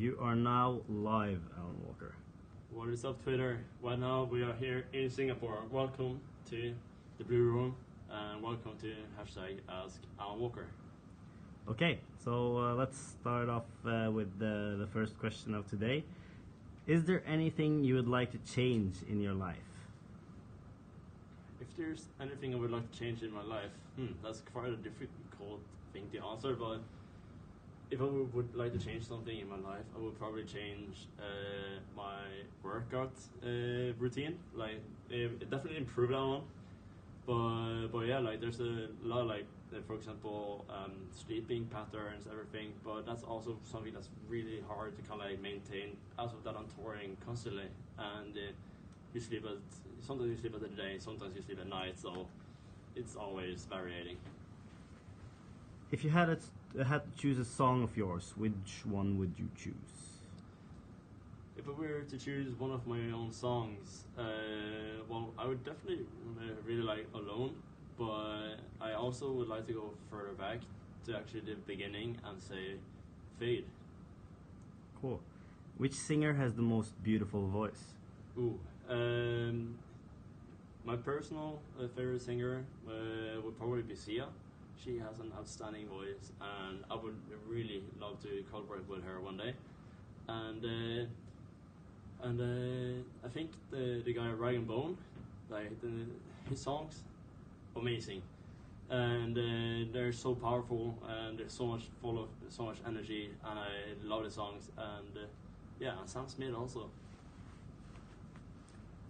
You are now live, Alan Walker. What is up, Twitter? Right now we are here in Singapore. Welcome to the Blue Room and welcome to #AskAlanWalker. Okay, so let's start off with the first question of today. Is there anything you would like to change in your life? If there's anything I would like to change in my life, that's quite a difficult thing to answer, but if I would like to change something in my life, I would probably change my workout routine. Like, definitely improve that one. But yeah, like there's a lot, like for example, sleeping patterns, everything. But that's also something that's really hard to kind of like maintain. As of that, I'm touring constantly, and sometimes you sleep at the day, sometimes you sleep at night. So it's always varying. If you had to choose a song of yours, which one would you choose? If I were to choose one of my own songs, well, I would definitely really like Alone, but I also would like to go further back to actually the beginning and say Fade. Cool. Which singer has the most beautiful voice? My personal favorite singer would probably be Sia. She has an outstanding voice, and I would really love to collaborate with her one day. And I think the guy Rag and Bone, like his songs, amazing, and they're so powerful and they're so much full of so much energy, and I love the songs. And yeah, Sam Smith also.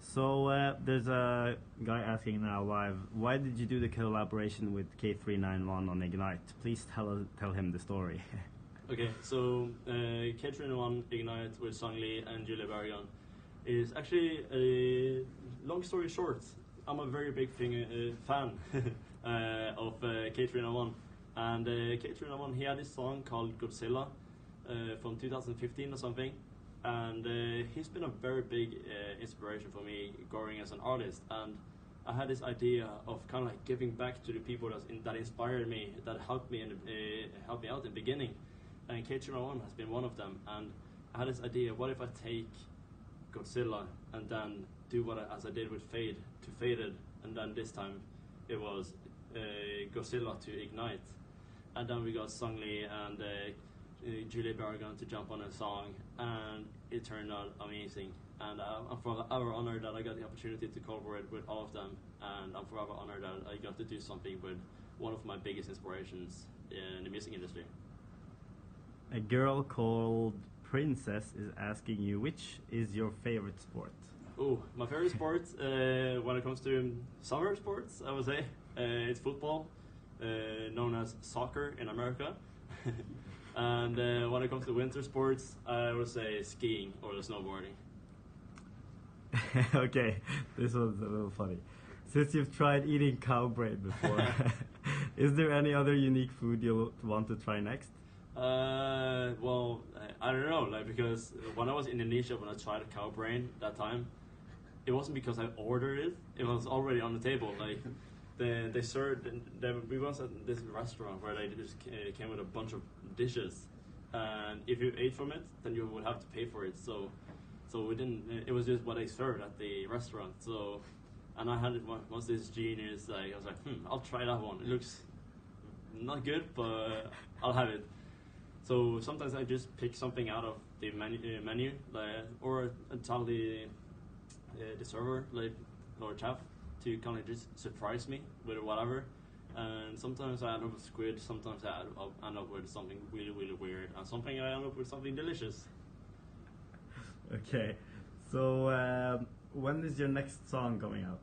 So there's a guy asking now live, why did you do the collaboration with K391 on Ignite? Please tell him the story. Okay, so K391 Ignite with Sung Lee and Julia Bergen is actually a long story short. I'm a very big fan of K391, and K391, he had this song called Godzilla from 2015 or something. And he's been a very big inspiration for me growing as an artist, and I had this idea of kind of like giving back to the people that inspired me, that helped me out in the beginning, and K391 has been one of them. And I had this idea: what if I take Godzilla and then do as I did with Fade to Faded, and then this time it was Godzilla to Ignite, and then we got Sung Lee and Julia Bergen to jump on a song, and it turned out amazing. And I'm forever honored that I got the opportunity to collaborate with all of them, and I'm forever honored that I got to do something with one of my biggest inspirations in the music industry. A girl called Princess is asking you, which is your favorite sport? My favorite sport, when it comes to summer sports, I would say it's football, known as soccer in America. And when it comes to winter sports, I would say skiing or snowboarding. Okay, this was a little funny. Since you've tried eating cow brain before, is there any other unique food you'll want to try next? Well, I don't know, like, because when I was in Indonesia, when I tried cow brain that time, it wasn't because I ordered it; it was already on the table. Like, they served. We once at this restaurant where they just came with a bunch of dishes, and if you ate from it, then you would have to pay for it. So we didn't. It was just what they served at the restaurant. So, and I had it once. This genius, like, I was like, I'll try that one. It looks not good, but I'll have it. So sometimes I just pick something out of the menu, like, or tell the server, like, or chef, to kind of just surprise me with whatever. And sometimes I end up with squid, sometimes I end up with something really, really weird, and something I end up with something delicious. Okay, so when is your next song coming out?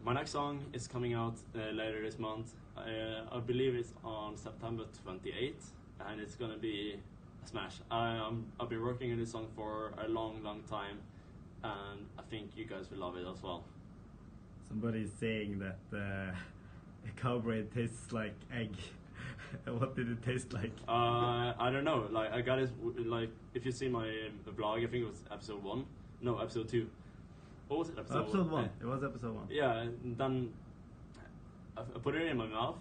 My next song is coming out later this month. I believe it's on September 28th, and it's gonna be a smash. I've been working on this song for a long, long time, and I think you guys will love it as well. Somebody's saying that cow brain tastes like egg. What did it taste like? I don't know. Like, I got it. Like, if you see my vlog, I think it was episode 1. No, episode 2. What was it? Episode 1. It was episode 1. Yeah. And then I put it in my mouth,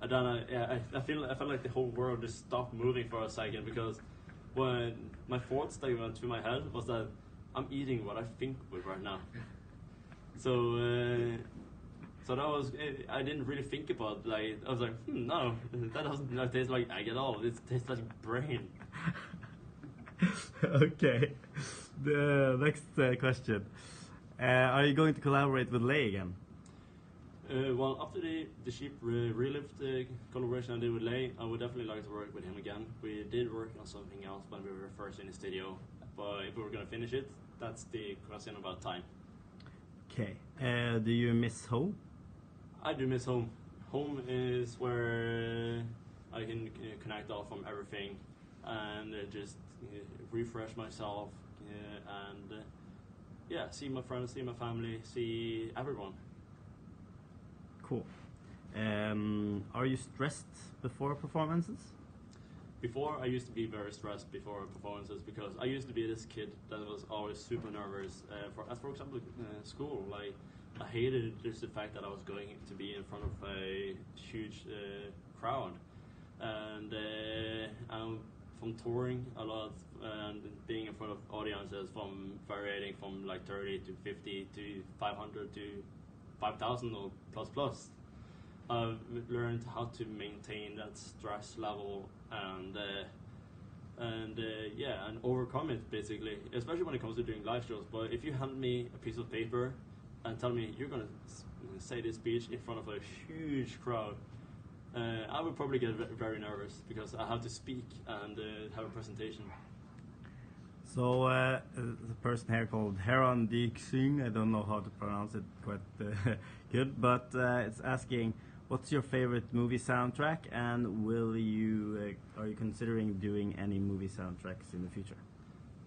and then I felt like the whole world just stopped moving for a second, because when my thoughts that went through my head was that I'm eating what I think with right now. So so that was I didn't really think about like I was like no, that doesn't taste like egg at all. It tastes like brain. Okay. The next question. Are you going to collaborate with Lay again? Well, after the sheep relived the collaboration I did with Lay, I would definitely like to work with him again. We did work on something else when we were first in the studio, but if we were going to finish it, that's the question about time. Okay. Do you miss home? I do miss home. Home is where I can connect off from everything and just refresh myself and yeah, see my friends, see my family, see everyone. Cool. Are you stressed before performances? Before, I used to be very stressed before performances because I used to be this kid that was always super nervous. For example, school. Like I hated just the fact that I was going to be in front of a huge crowd, and I'm from touring a lot and being in front of audiences from varying from like 30 to 50 to 500 to 5,000 or plus. I've learned how to maintain that stress level and overcome it basically, especially when it comes to doing live shows. But if you hand me a piece of paper and tell me you're gonna say this speech in front of a huge crowd, I would probably get very nervous because I have to speak and have a presentation. So the person here called Heron Dixing, I don't know how to pronounce it quite good, but it's asking, what's your favorite movie soundtrack, and are you considering doing any movie soundtracks in the future?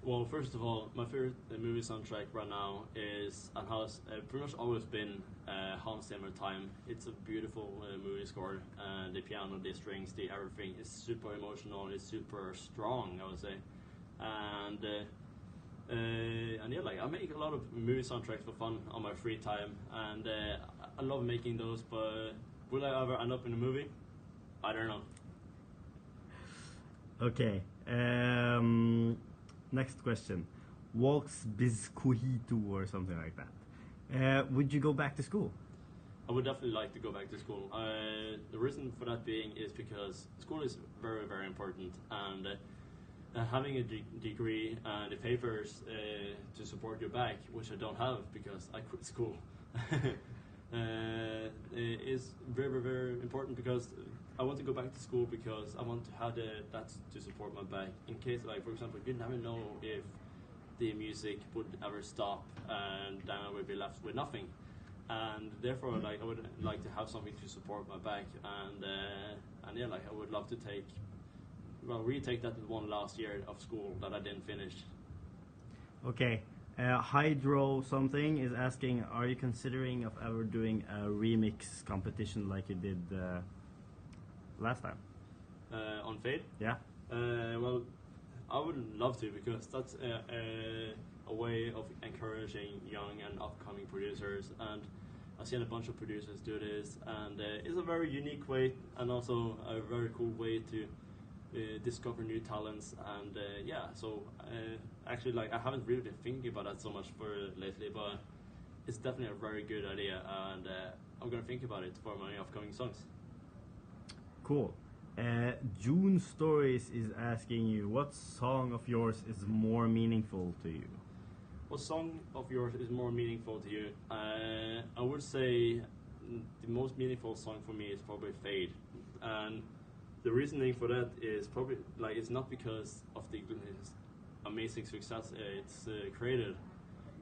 Well, first of all, my favorite movie soundtrack right now is and has pretty much always been Hans Zimmer Time. It's a beautiful movie score, and the piano, the strings, the everything is super emotional. It's super strong, I would say, and yeah, like I make a lot of movie soundtracks for fun on my free time, and I love making those. But will I ever end up in a movie? I don't know. Okay. Next question. Walks Biscuito or something like that. Would you go back to school? I would definitely like to go back to school. The reason for that being is because school is very, very important, and having a degree and the papers to support your back, which I don't have because I quit school, is very, very important because I want to go back to school because I want to have that to support my back in case, like for example, you never know if the music would ever stop and then I would be left with nothing, and therefore like I would like to have something to support my back, and yeah, like I would love to retake that one last year of school that I didn't finish. Okay. Hydro something is asking, are you considering of ever doing a remix competition like you did last time? On Fade? Yeah. Well, I would love to because that's a way of encouraging young and upcoming producers, and I've seen a bunch of producers do this, and it's a very unique way and also a very cool way to discover new talents, and yeah, so actually like I haven't really been thinking about that so much for lately, but it's definitely a very good idea, and I'm gonna think about it for my upcoming songs. Cool. June Stories is asking you, what song of yours is more meaningful to you? What song of yours is more meaningful to you? I would say the most meaningful song for me is probably Fade, and the reasoning for that is probably like it's not because of the amazing success it's created.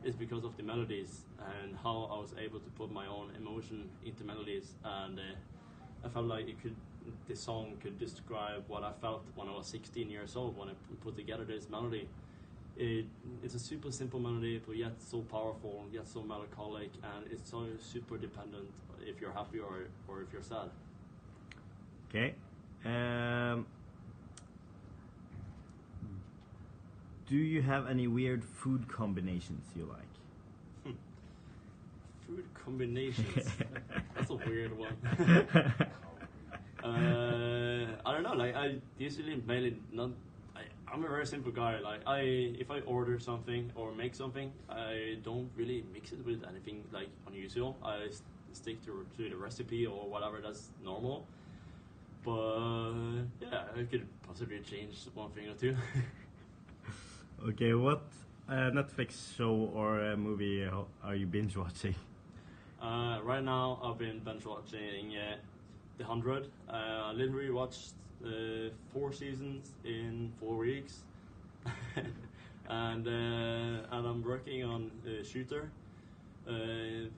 It's because of the melodies and how I was able to put my own emotion into melodies, and I felt like the song could describe what I felt when I was 16 years old when I put together this melody. It's a super simple melody, but yet so powerful, yet so melancholic, and it's so super dependent if you're happy or if you're sad. Okay. Do you have any weird food combinations you like? Food combinations? That's a weird one. I don't know, like I usually mainly not. I I'm a very simple guy. Like if I order something or make something, I don't really mix it with anything like unusual. I stick to the recipe or whatever that's normal. But yeah, I could possibly change one thing or two. Okay, what Netflix show or movie are you binge watching? Right now, I've been binge watching The 100. I literally watched 4 seasons in 4 weeks, and I'm working on Shooter,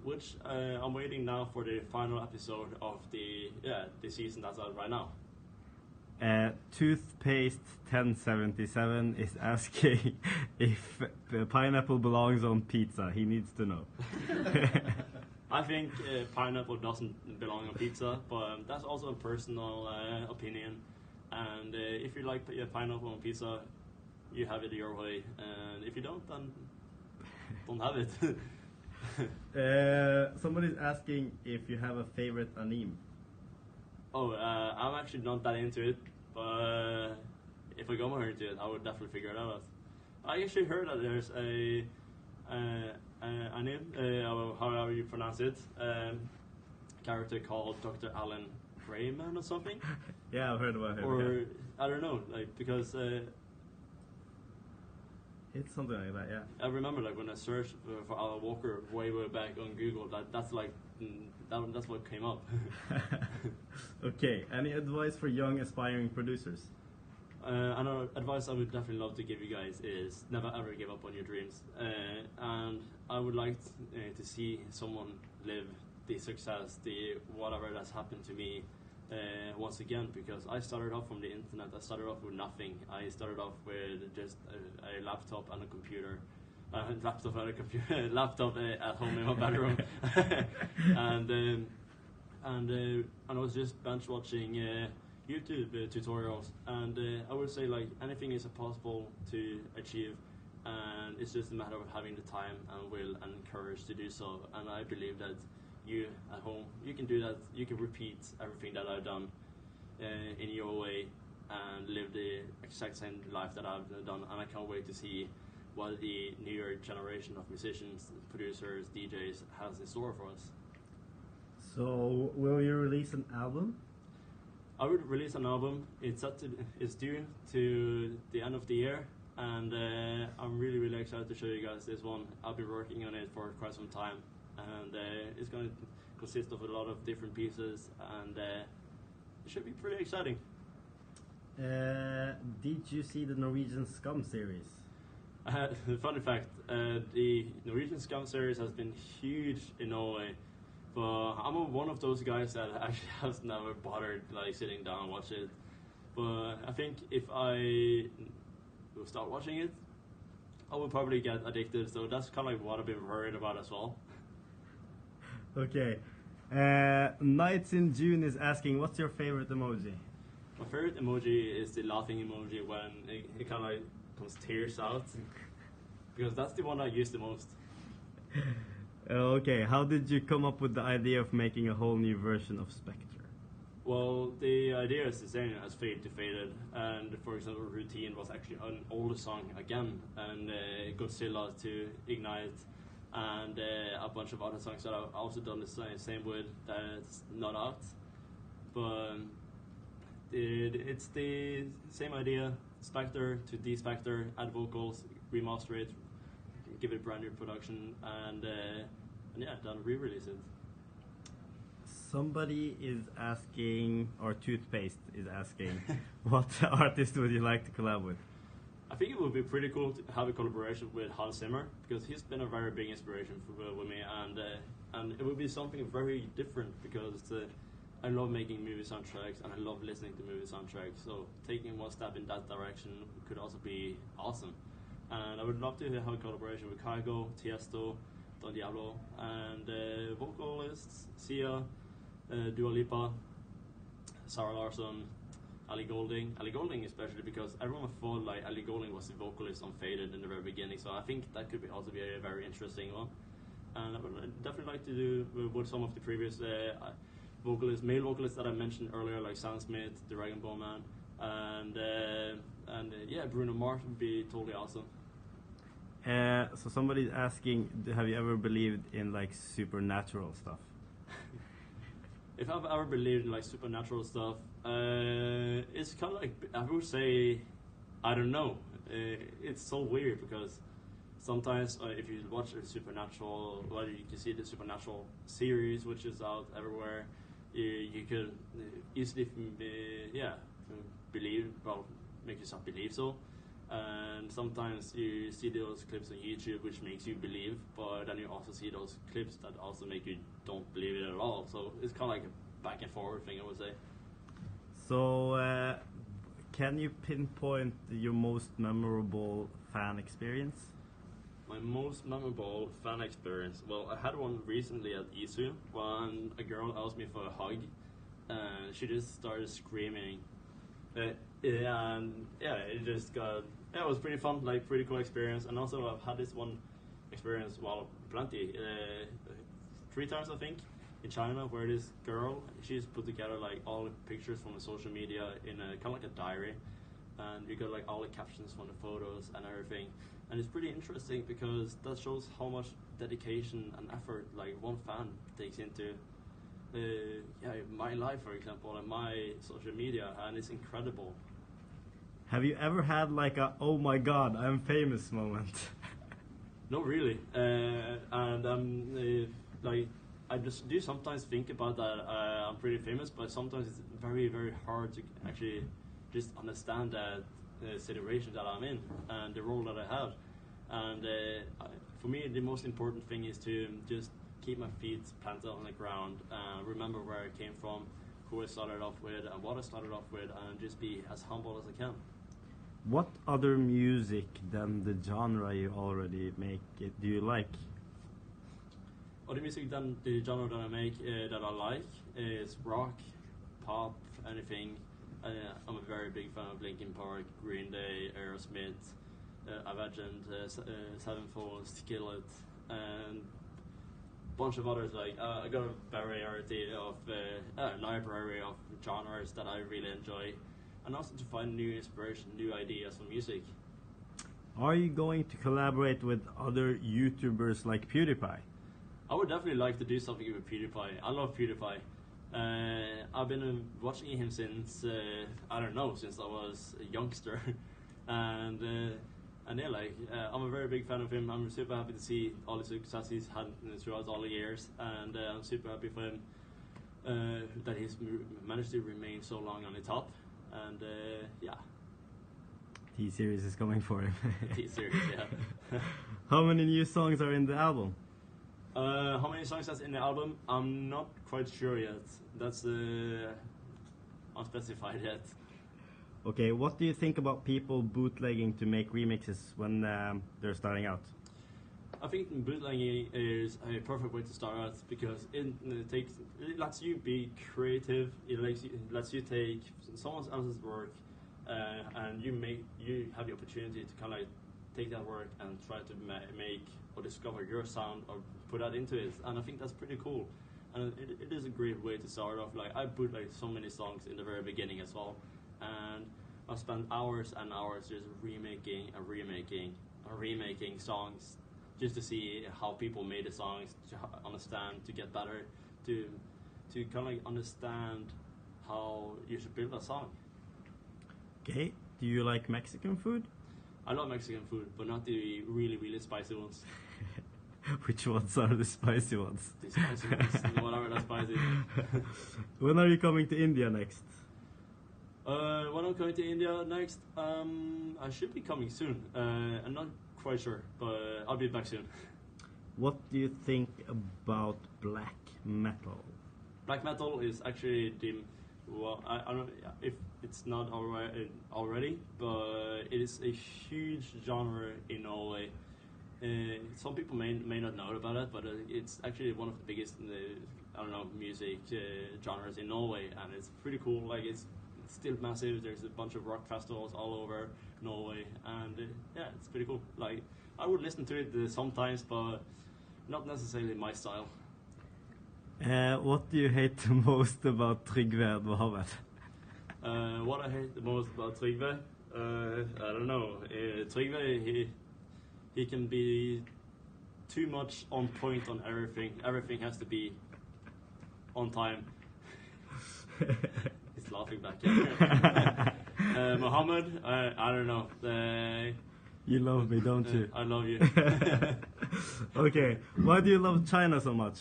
which I'm waiting now for the final episode of the season that's out right now. Toothpaste 1077 is asking if pineapple belongs on pizza. He needs to know. I think pineapple doesn't belong on pizza, but that's also a personal opinion. And if you like pineapple on pizza, you have it your way. And if you don't, then don't have it. Somebody's asking if you have a favorite anime. Oh, I'm actually not that into it, but if I go more into it, I would definitely figure it out. I actually heard that there's a anime, however you pronounce it, character called Dr. Alan Grayman or something. Yeah, I've heard about him. Or yeah. I don't know, like because It's something like that, yeah. I remember like when I searched for Alan Walker way back on Google, that's what came up. Okay, any advice for young aspiring producers? Another advice I would definitely love to give you guys is never ever give up on your dreams. And I would like to see someone live the success, the whatever that's happened to me once again, because I started off from the internet. I started off with nothing. I started off with just a laptop and a computer. Laptop and a computer. Laptop at home in my bedroom. and I was just bench watching YouTube tutorials, and I would say like anything is possible to achieve, and it's just a matter of having the time and will and courage to do so. And I believe that you at home, you can do that. You can repeat everything that I've done in your way and live the exact same life that I've done. And I can't wait to see what the newer generation of musicians, producers, DJs has in store for us. So, will you release an album? I would release an album. It's due to the end of the year, and I'm really excited to show you guys this one. I've been working on it for quite some time, and it's going to consist of a lot of different pieces, and it should be pretty exciting. Did you see the Norwegian Scum series? Funny fact, the Norwegian Scum series has been huge in Norway. But I'm one of those guys that actually has never bothered like sitting down and watch it. But I think if I will start watching it, I will probably get addicted. So that's kind of like what I've been worried about as well. Okay. Nights in June is asking, what's your favorite emoji? My favorite emoji is the laughing emoji when it kind of like comes tears out. Because that's the one I use the most. Okay, how did you come up with the idea of making a whole new version of Spectre? Well, the idea is the same as Fade to Faded, and for example, Routine was actually an older song again, and Godzilla to Ignite, and a bunch of other songs that I've also done the same with that's not out. But it's the same idea, Spectre to De-Spectre, add vocals, remaster it, give it brand new production, and yeah, then re-release it. Somebody is asking, or Toothpaste is asking, what artist would you like to collab with? I think it would be pretty cool to have a collaboration with Hans Zimmer, because he's been a very big inspiration with me, and it would be something very different, because I love making movie soundtracks and I love listening to movie soundtracks, so taking one step in that direction could also be awesome. And I would love to have a collaboration with Kygo, Tiesto, Don Diablo, and vocalists Sia, Dua Lipa, Sarah Larsson, Ellie Goulding. Ellie Goulding especially, because everyone thought like Ellie Goulding was the vocalist on Faded in the very beginning, so I think that could also be a very interesting one. And I would definitely like to do with some of the previous male vocalists that I mentioned earlier, like Sam Smith, the Dragon Ball Man, and And yeah, Bruno Mars would be totally awesome. So somebody's asking, have you ever believed in like supernatural stuff? If I've ever believed in like supernatural stuff, it's kind of like, I would say, I don't know. It's so weird because sometimes if you watch a supernatural, well, you can see the supernatural series which is out everywhere. You could easily, believe, well, make yourself believe so. And sometimes you see those clips on YouTube which makes you believe, but then you also see those clips that also make you don't believe it at all. So it's kind of like a back and forward thing, I would say. So can you pinpoint your most memorable fan experience? My most memorable fan experience? Well, I had one recently at ISU when a girl asked me for a hug and she just started screaming. And yeah, it just got, yeah, it was pretty fun, like pretty cool experience. And also I've had this one experience, well, plenty, 3 times I think, in China, where this girl, she's put together like all the pictures from the social media in a kind of like a diary, and you got like all the captions from the photos and everything. And it's pretty interesting because that shows how much dedication and effort like one fan takes into my life, for example, and my social media, and it's incredible. Have you ever had like a "oh my god, I'm famous" moment? No, really. Like I just do sometimes think about that. I'm pretty famous, but sometimes it's very, very hard to actually just understand that situation that I'm in and the role that I have. And for me, the most important thing is to just keep my feet planted on the ground, remember where I came from, who I started off with, and what I started off with, and just be as humble as I can. What other music than the genre you already make do you like? Other music than the genre that I make that I like is rock, pop, anything. I'm a very big fan of Linkin Park, Green Day, Aerosmith, Avenged Sevenfold, Skillet, and bunch of others. Like I got a variety of library of genres that I really enjoy, and also to find new inspiration, new ideas for music. Are you going to collaborate with other YouTubers like PewDiePie? I would definitely like to do something with PewDiePie. I love PewDiePie. I've been watching him since I don't know, since I was a youngster, and yeah, like I'm a very big fan of him. I'm super happy to see all the success he's had throughout all the years, and I'm super happy for him that he's managed to remain so long on the top. And yeah, T-Series is coming for him. T-Series, yeah. How many new songs are in the album? How many songs that's in the album? I'm not quite sure yet. That's unspecified yet. Okay, what do you think about people bootlegging to make remixes when they're starting out? I think bootlegging is a perfect way to start out because it lets you be creative. It lets you take someone else's work and you have the opportunity to kind of like take that work and try to make or discover your sound or put that into it. And I think that's pretty cool. And it is a great way to start off. Like I bootleg so many songs in the very beginning as well, and I spent hours and hours just remaking songs just to see how people made the songs, to understand, to get better, to kind of like understand how you should build a song. Okay, do you like Mexican food? I love Mexican food, but not the really, really spicy ones. Which ones are the spicy ones? The spicy ones, whatever that's spicy. When are you coming to India next? When I'm coming to India next, I should be coming soon. I'm not quite sure, but I'll be back soon. What do you think about black metal? Black metal is actually I don't know if it's not already, but it is a huge genre in Norway. Some people may not know about it, but it's actually one of the biggest music genres in Norway, and it's pretty cool. Like it's still massive. There's a bunch of rock festivals all over Norway, and yeah, it's pretty cool. Like I would listen to it sometimes, but not necessarily my style. What do you hate the most about Trygve Edvard? What I hate the most about Trygve? I don't know. Trygve, he can be too much on point on everything. Everything has to be on time. He's laughing back. Mohammed, I don't know. You love me, don't you? I love you. Okay, why do you love China so much?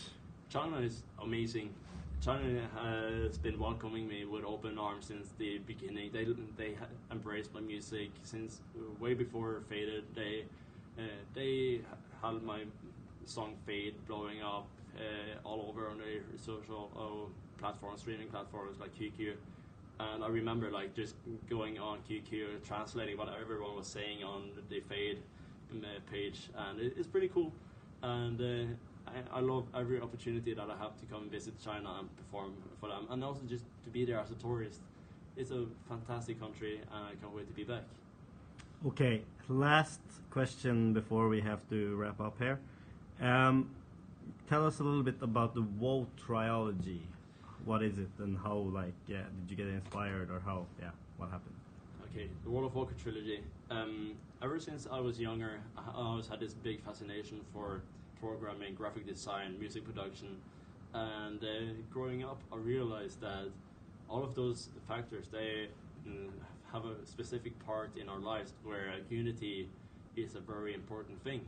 China is amazing. China has been welcoming me with open arms since the beginning. They embraced my music since way before Faded. They had my song Fade blowing up all over on their social platforms, streaming platforms like QQ. And I remember like just going on QQ, translating what everyone was saying on the Fade page, and it's pretty cool. And I love every opportunity that I have to come visit China and perform for them, and also just to be there as a tourist. It's a fantastic country, and I can't wait to be back. Okay, last question before we have to wrap up here. Tell us a little bit about the WoW trilogy. What is it, and how, like, did you get inspired, or how, what happened? Okay, the World of Warcraft trilogy. Ever since I was younger, I always had this big fascination for programming, graphic design, music production, and growing up, I realized that all of those factors, they have a specific part in our lives where unity is a very important thing.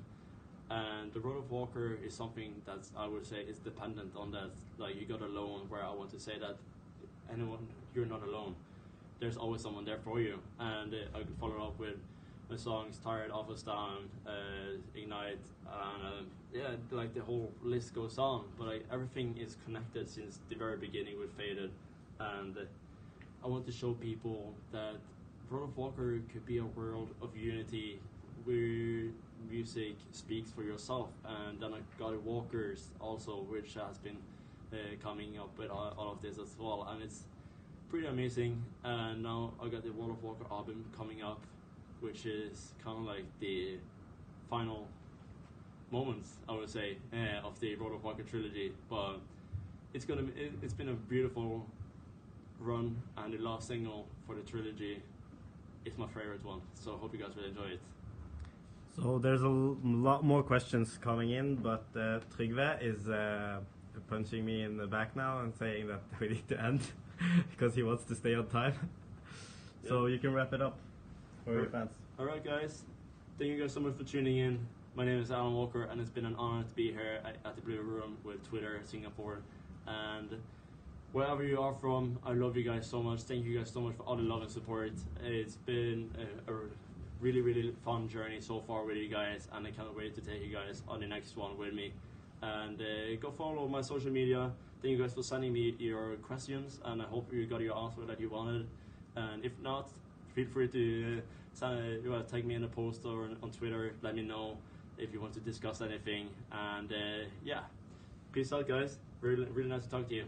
And the World of Warcraft is something that I would say is dependent on that. Like, you got alone, where I want to say that you're not alone. There's always someone there for you. And I could follow up with my songs Tired, Office Down, Ignite, and like the whole list goes on. But like, everything is connected since the very beginning with Faded. And I want to show people that World of Warcraft could be a world of unity where music speaks for yourself. And then I got Walkers also, which has been coming up with all of this as well, and it's pretty amazing. And now I got the World of Warcraft album coming up, which is kind of like the final moments, I would say, of the World of Warcraft trilogy. But it's been a beautiful run, and the last single for the trilogy is my favorite one, so I hope you guys will enjoy it. So there's a lot more questions coming in, but Trygve is punching me in the back now and saying that we need to end because he wants to stay on time. Yeah. So you can wrap it up for your fans. Alright guys, thank you guys so much for tuning in. My name is Alan Walker, and it's been an honor to be here at the Blue Room with Twitter Singapore. And wherever you are from, I love you guys so much. Thank you guys so much for all the love and support. It's been a really, really fun journey so far with you guys, and I can't wait to take you guys on the next one with me. And go follow my social media. Thank you guys for sending me your questions, and I hope you got your answer that you wanted. And if not, feel free to tag me in a post or on Twitter. Let me know if you want to discuss anything. And peace out guys. Really, really nice to talk to you.